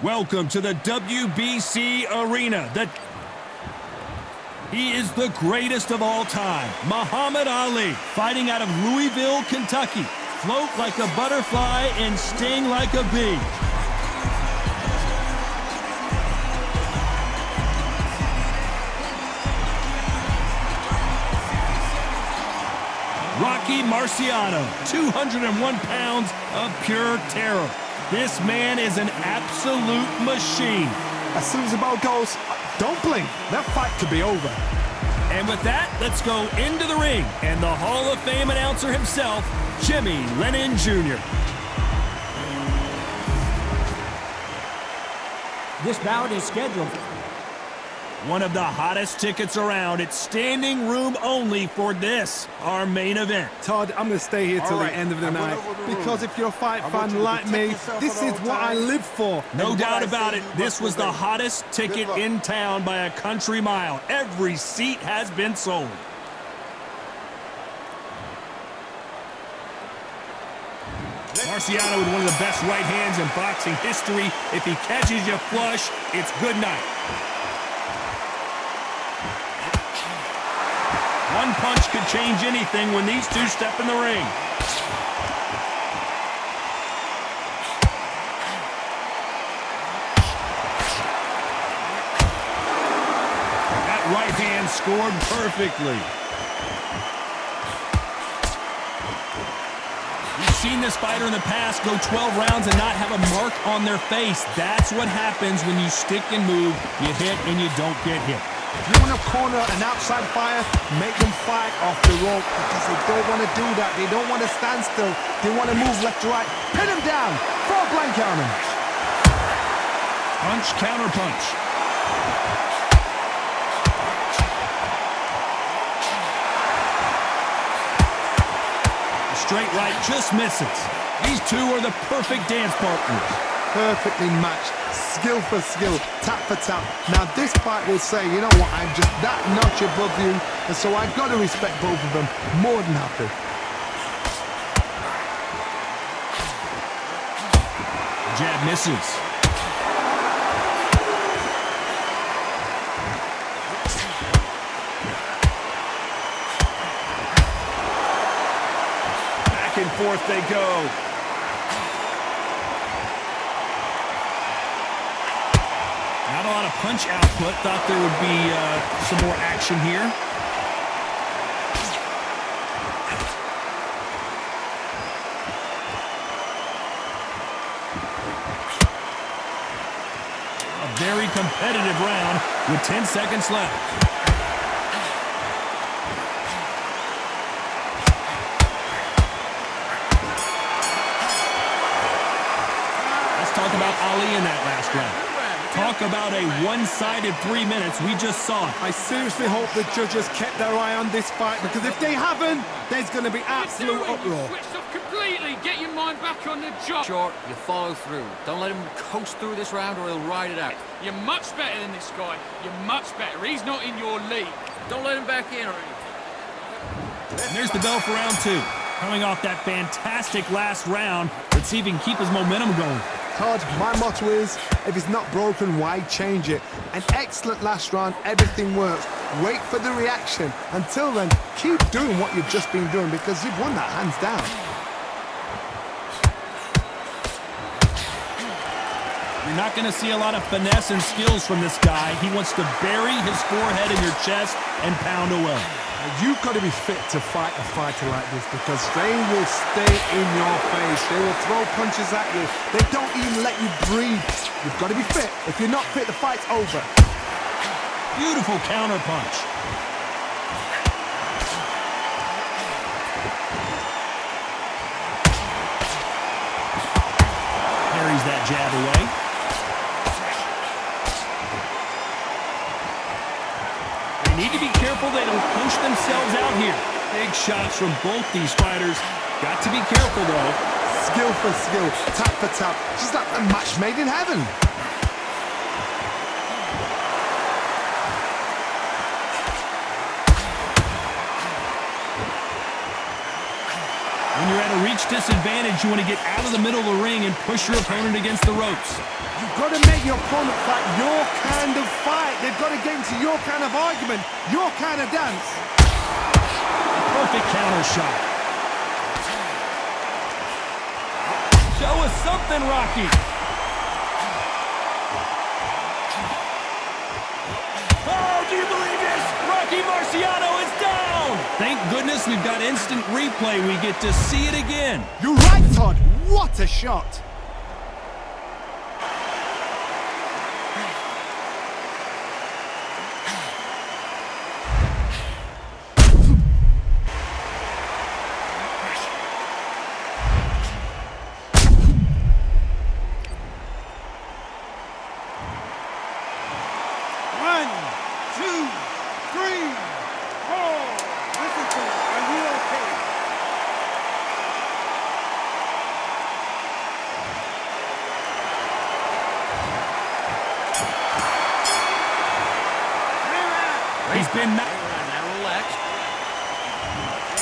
Welcome to the WBC arena. He is the greatest of all time, Muhammad Ali, fighting out of Louisville, Kentucky. Float like a butterfly and sting like a bee. Rocky Marciano, 201 pounds of pure terror. This man is an absolute machine. As soon as the ball goes, don't blink. That fight could be over. And with that, let's go into the ring. And the Hall of Fame announcer himself, Jimmy Lennon Jr. This bout is scheduled. One of the hottest tickets around. It's standing room only for this, our main event. Todd, I'm going to stay here till the end of the night because if you're a fight fan like me, this is what I live for. No doubt about it, this was the hottest ticket in town by a country mile. Every seat has been sold. Marciano with one of the best right hands in boxing history. If he catches you flush, it's good night. One punch could change anything when these two step in the ring. That right hand scored perfectly. We've seen this fighter in the past go 12 rounds and not have a mark on their face. That's what happens when you stick and move. You hit and you don't get hit. If you want to corner an outside fire, make them fight off the rope because they don't want to do that. They don't want to stand still. They want to move left to right. Pin them down. Throw a blanket on them. Punch, counter punch. Straight right just misses. These two are the perfect dance partners. Perfectly matched, skill for skill, tap for tap. Now this fight will say, you know what, I'm just that notch above you, and so I've got to respect both of them more than happy. Jab misses. Back and forth they go. Not a lot of punch output. Thought there would be some more action here. A very competitive round with 10 seconds left. Let's talk about Ali in that last round. Talk about a one-sided 3 minutes. We just saw it. I seriously hope the judges kept their eye on this fight because if they haven't, there's going to be absolute uproar. Switched off completely. Get your mind back on the job. Short, you follow through. Don't let him coast through this round or he'll ride it out. You're much better than this guy. You're much better. He's not in your league. Don't let him back in or anything. And there's the bell for round two. Coming off that fantastic last round, let's see if he can keep his momentum going. Todd, my motto is, if it's not broken, why change it? An excellent last round, everything works. Wait for the reaction. Until then, keep doing what you've just been doing because you've won that hands down. You're not going to see a lot of finesse and skills from this guy. He wants to bury his forehead in your chest and pound away. You've got to be fit to fight a fighter like this because they will stay in your face. They will throw punches at you. They don't even let you breathe. You've got to be fit. If you're not fit, the fight's over. Beautiful counter punch. Parries that jab away. Need to be careful they don't push themselves out here. Big shots from both these fighters. Got to be careful, though. Skill for skill, tap for tap. Just like a match made in heaven. When you're at a reach disadvantage, you want to get out of the middle of the ring and push your opponent against the ropes. You've got to make your opponent fight your kind of fight. They've got to get into your kind of argument, your kind of dance. Perfect counter shot. Show us something, Rocky. Oh, do you believe this? Rocky Marciano is down. Thank goodness we've got instant replay. We get to see it again. You're right, Todd. What a shot. He's been now relax.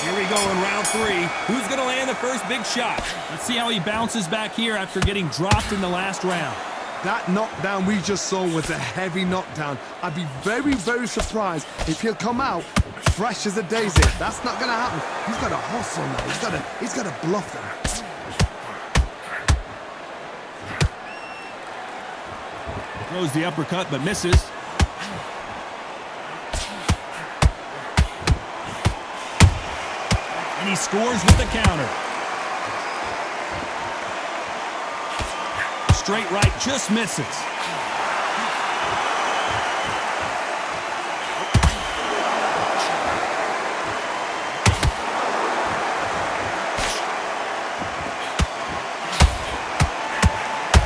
Here we go in round 3. Who's going to land the first big shot? Let's see how he bounces back here after getting dropped in the last round. That knockdown we just saw was a heavy knockdown. I'd be very, very surprised if he'll come out fresh as a daisy. That's not going to happen. He's got to hustle now. He's got to bluff them. Throws the uppercut but misses. And he scores with the counter. Straight right just misses.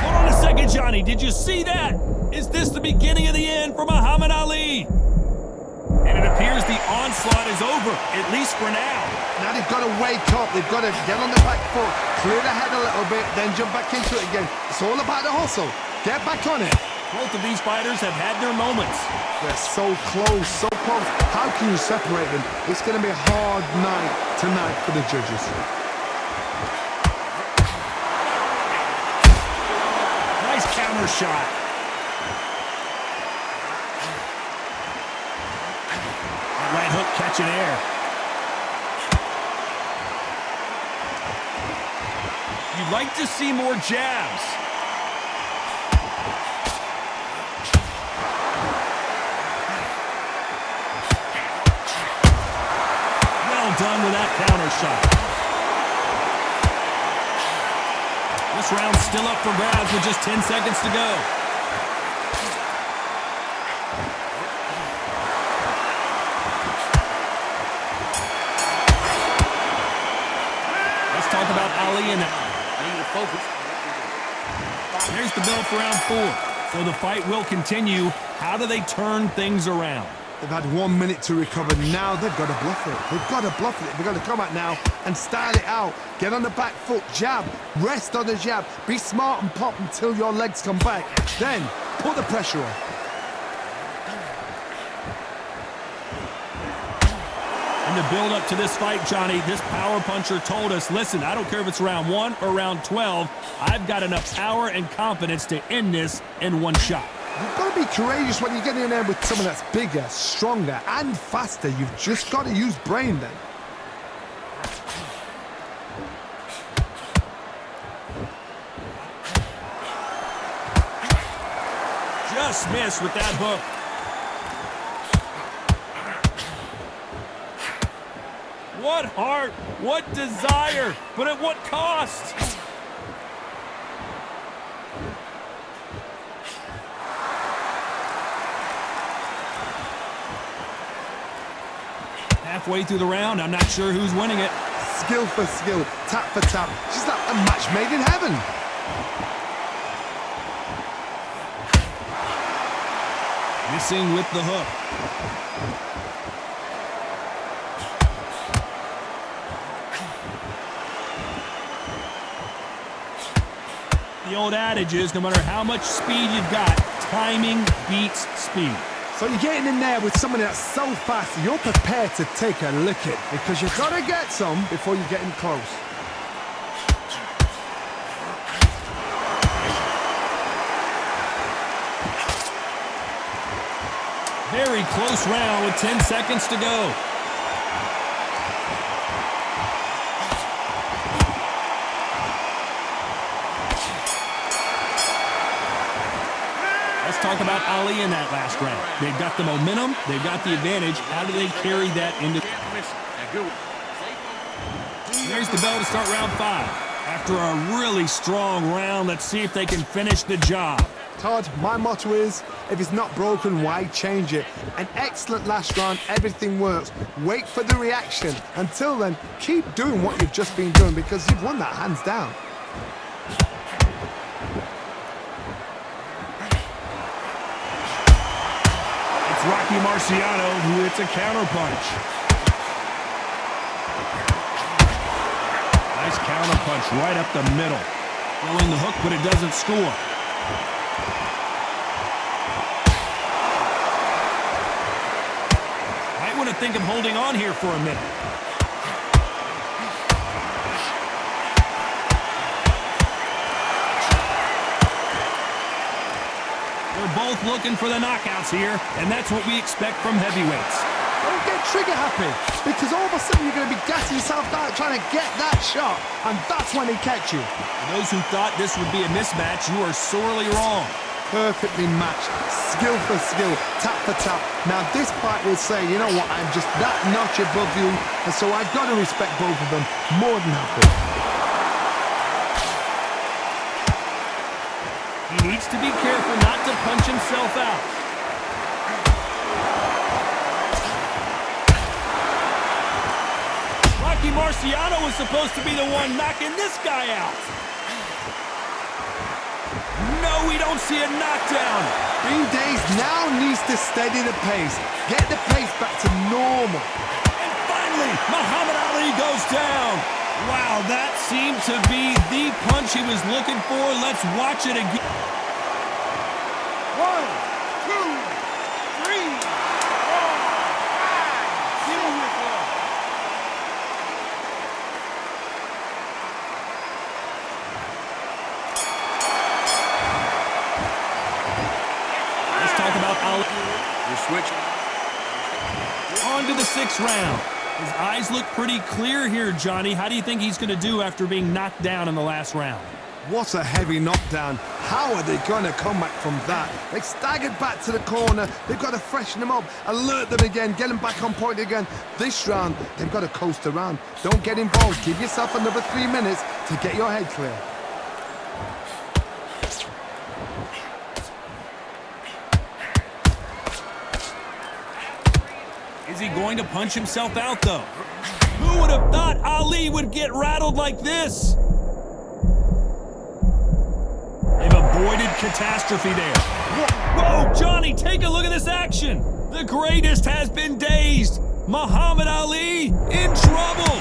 Hold on a second, Johnny. Did you see that? Is this the beginning of the end for Muhammad Ali? And it appears the onslaught is over, at least for now. Now they've got to wake up. They've got to get on the back foot, clear the head a little bit, then jump back into it again. It's all about the hustle. Get back on it. Both of these fighters have had their moments. They're so close, so close. How can you separate them? It's going to be a hard night tonight for the judges. Nice counter shot. That right hook catching air. You'd like to see more jabs. Well done with that counter shot. This round's still up for grabs with just 10 seconds to go. Let's talk about Ali and Focus. there's the bell for round 4. So the fight will continue. How do they turn things around? They've had 1 minute to recover. Now they've got to bluff it. They've got to bluff it. They've got to come out now and style it out. Get on the back foot, jab, rest on the jab. Be smart and pop until your legs come back. Then put the pressure on. In the build-up to this fight, Johnny, this power puncher told us, listen, I don't care if it's round 1 or round 12, I've got enough power and confidence to end this in one shot. You've got to be courageous when you get in there with someone that's bigger, stronger, and faster. You've just got to use brain then. Just missed with that hook. What heart, what desire, but at what cost? Halfway through the round, I'm not sure who's winning it. Skill for skill, tap for tap. She's like a match made in heaven. Missing with the hook. The old adage is, no matter how much speed you've got, timing beats speed. So you're getting in there with someone that's so fast, you're prepared to take a licking because you've got to get some before you get in close. Very close round with 10 seconds to go. Let's talk about Ali in that last round. They've got the momentum. They've got the advantage. How do they carry that into... There's the bell to start round 5. After a really strong round, let's see if they can finish the job. Todd, my motto is, if it's not broken, why change it? An excellent last round, everything works. Wait for the reaction. Until then, keep doing what you've just been doing because you've won that hands down. It's Rocky Marciano who hits a counterpunch. Nice counterpunch right up the middle. Throwing the hook, but it doesn't score. Might want to think of holding on here for a minute. They're both looking for the knockouts here, and that's what we expect from heavyweights. Don't get trigger happy, because all of a sudden you're going to be gassing yourself out trying to get that shot, and that's when he catch you. For those who thought this would be a mismatch, you are sorely wrong. Perfectly matched, skill for skill, tap for tap. Now this fight will say, you know what, I'm just that notch above you, and so I've got to respect both of them more than happy. He needs to be careful not to punch himself out. Rocky Marciano was supposed to be the one knocking this guy out. No, we don't see a knockdown. Green Days now needs to steady the pace. Get the pace back to normal. And finally, Muhammad Ali goes down. Wow, that seemed to be the punch he was looking for. Let's watch it again. 1, 2, 3, 4, 5. Beautiful. Let's talk about Ali. You switch. On to the 6th round. His eyes look pretty clear here, Johnny. How do you think he's going to do after being knocked down in the last round? What a heavy knockdown. How are they going to come back from that? They staggered back to the corner. They've got to freshen them up, alert them again, get them back on point again. This round, they've got to coast around. Don't get involved. Give yourself another 3 minutes to get your head clear. Is he going to punch himself out, though? Who would have thought Ali would get rattled like this? They've avoided catastrophe there. Whoa, Johnny, take a look at this action. The greatest has been dazed. Muhammad Ali in trouble.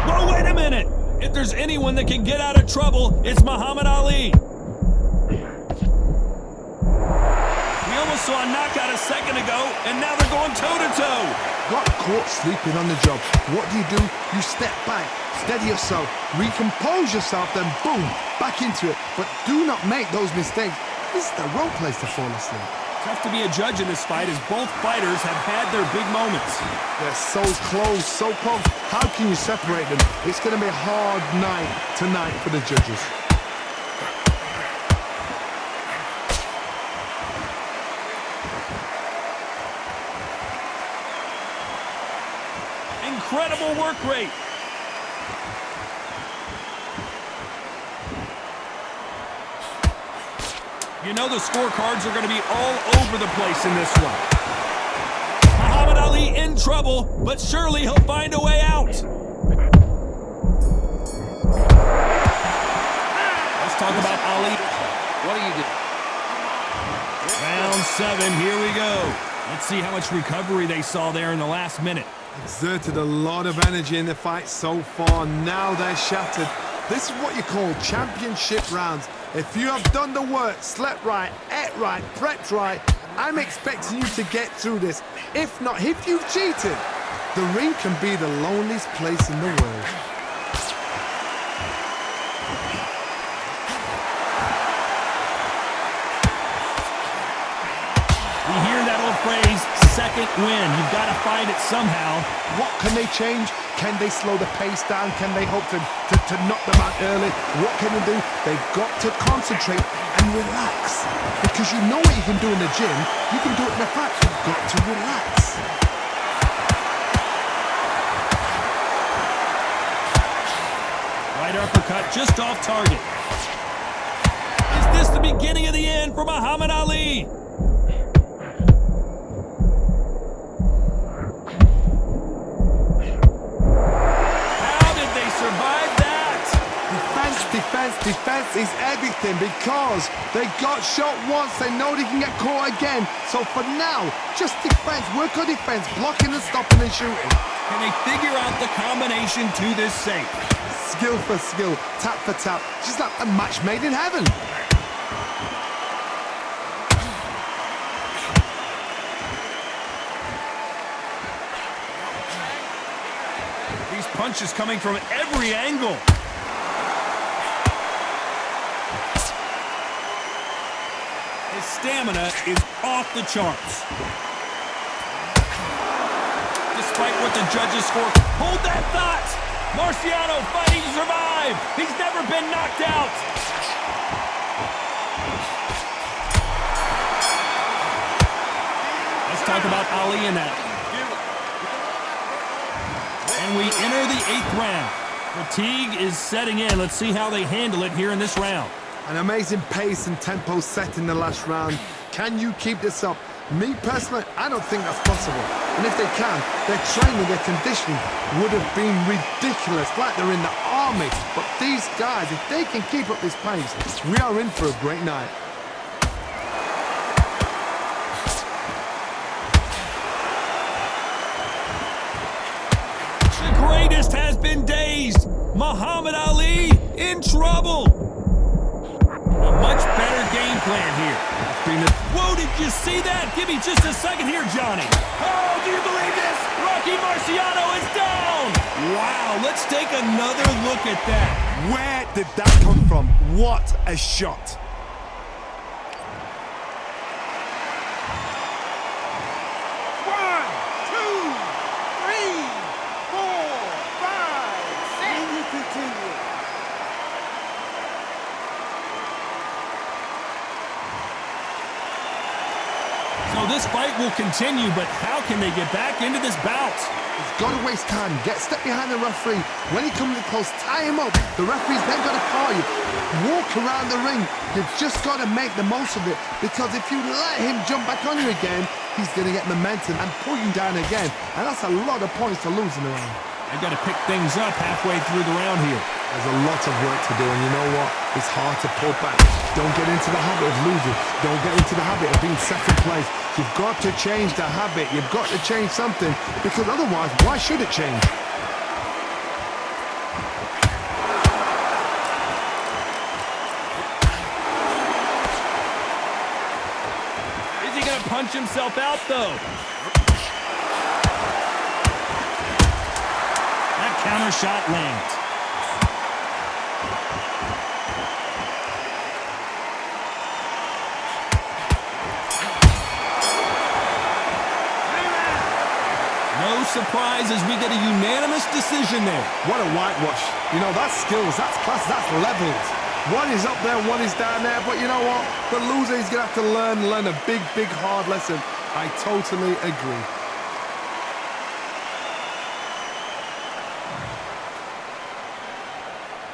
Whoa, wait a minute. If there's anyone that can get out of trouble, it's Muhammad Ali. We almost saw a knockout a second ago, and now they're going toe-to-toe. Got caught sleeping on the job. What do? You step back, steady yourself, recompose yourself, then boom, back into it. But do not make those mistakes. This is the wrong place to fall asleep. Tough to be a judge in this fight as both fighters have had their big moments. They're so close, so close. How can you separate them? It's going to be a hard night tonight for the judges. Incredible work rate. You know the scorecards are going to be all over the place in this one. Muhammad Ali in trouble, but surely he'll find a way out. Let's talk about Ali. What do you do? Round 7, here we go. Let's see how much recovery they saw there in the last minute. Exerted a lot of energy in the fight so far. Now they're shattered. This is what you call championship rounds. If you have done the work, slept right, ate right, prepped right, I'm expecting you to get through this. If not, if you've cheated, The ring can be the loneliest place in the world. We hear that old phrase, second win. You've got to find it somehow. What can they change? Can they slow the pace down? Can they hope to knock them out early? What can they do? They've got to concentrate and relax. Because you know what you can do in the gym, you can do it in the fight. You've got to relax. Right uppercut just off target. Is this the beginning of the end for Muhammad Ali? Defense is everything because they got shot once. They know they can get caught again. So for now, just defense. Work on defense, blocking and stopping and shooting. Can they figure out the combination to this safe? Skill for skill, tap for tap. Just like a match made in heaven. These punches coming from every angle. His stamina is off the charts. Despite what the judges score, hold that thought! Marciano fighting to survive! He's never been knocked out! Let's talk about Ali in that. And we enter the 8th round. Fatigue is setting in. Let's see how they handle it here in this round. An amazing pace and tempo set in the last round. Can you keep this up? Me personally, I don't think that's possible. And if they can, their training, their conditioning would have been ridiculous, like they're in the army. But these guys, if they can keep up this pace, we are in for a great night. The greatest has been dazed. Muhammad Ali in trouble. A much better game plan here. Whoa, did you see that? Give me just a second here, Johnny. Oh, do you believe this? Rocky Marciano is down. Wow, let's take another look at that. Where did that come from? What a shot. So this fight will continue, but how can they get back into this bout? He's got to waste time. Step behind the referee. When he comes in close, tie him up. The referee's then got to call you. Walk around the ring. You've just got to make the most of it, because if you let him jump back on you again, he's going to get momentum and pull you down again. And that's a lot of points to lose in the round. They've got to pick things up halfway through the round here. There's a lot of work to do, and you know what? It's hard to pull back. Don't get into the habit of losing. Don't get into the habit of being second place. You've got to change the habit. You've got to change something, because otherwise, why should it change? Is he going to punch himself out, though? That counter shot lands. No surprise as we get a unanimous decision there. What a whitewash. You know, that's skills, that's class, that's levels. One is up there, one is down there, but you know what? The loser is going to have to learn a big, hard lesson. I totally agree.